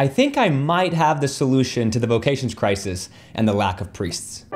I think I might have the solution to the vocations crisis and the lack of priests.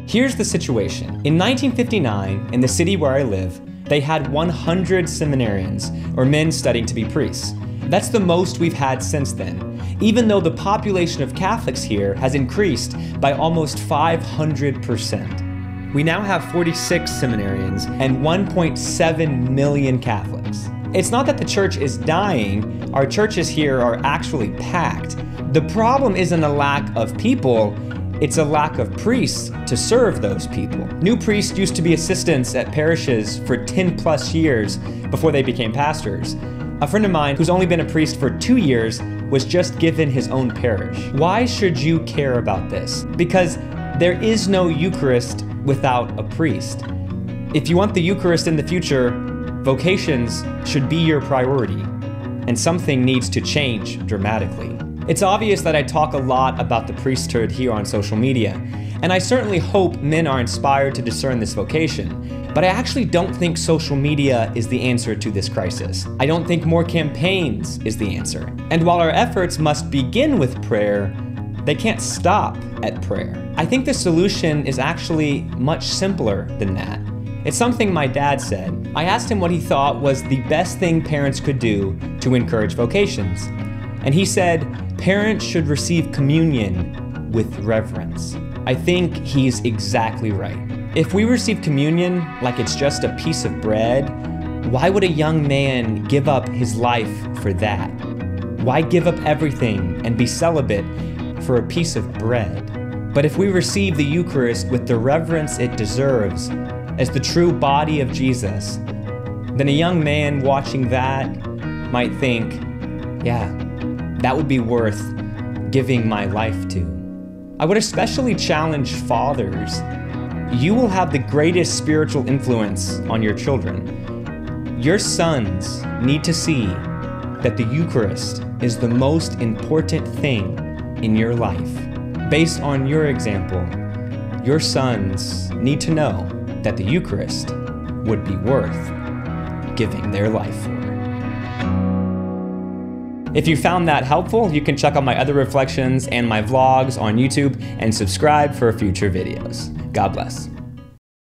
Here's the situation. In 1959, in the city where I live, they had 100 seminarians, or men studying to be priests. That's the most we've had since then, even though the population of Catholics here has increased by almost 500%. We now have 46 seminarians and 1.7 million Catholics. It's not that the church is dying, our churches here are actually packed. The problem isn't a lack of people, it's a lack of priests to serve those people. New priests used to be assistants at parishes for 10+ years before they became pastors. A friend of mine who's only been a priest for 2 years was just given his own parish. Why should you care about this? Because there is no Eucharist without a priest. If you want the Eucharist in the future, vocations should be your priority, and something needs to change dramatically. It's obvious that I talk a lot about the priesthood here on social media, and I certainly hope men are inspired to discern this vocation, but I actually don't think social media is the answer to this crisis. I don't think more campaigns is the answer. And while our efforts must begin with prayer, they can't stop at prayer. I think the solution is actually much simpler than that. It's something my dad said. I asked him what he thought was the best thing parents could do to encourage vocations. And he said, parents should receive communion with reverence. I think he's exactly right. If we receive communion like it's just a piece of bread, why would a young man give up his life for that? Why give up everything and be celibate for a piece of bread? But if we receive the Eucharist with the reverence it deserves, as the true body of Jesus, then a young man watching that might think, yeah, that would be worth giving my life to. I would especially challenge fathers. You will have the greatest spiritual influence on your children. Your sons need to see that the Eucharist is the most important thing in your life. Based on your example, your sons need to know that the Eucharist would be worth giving their life for. If you found that helpful, you can check out my other reflections and my vlogs on YouTube and subscribe for future videos. God bless.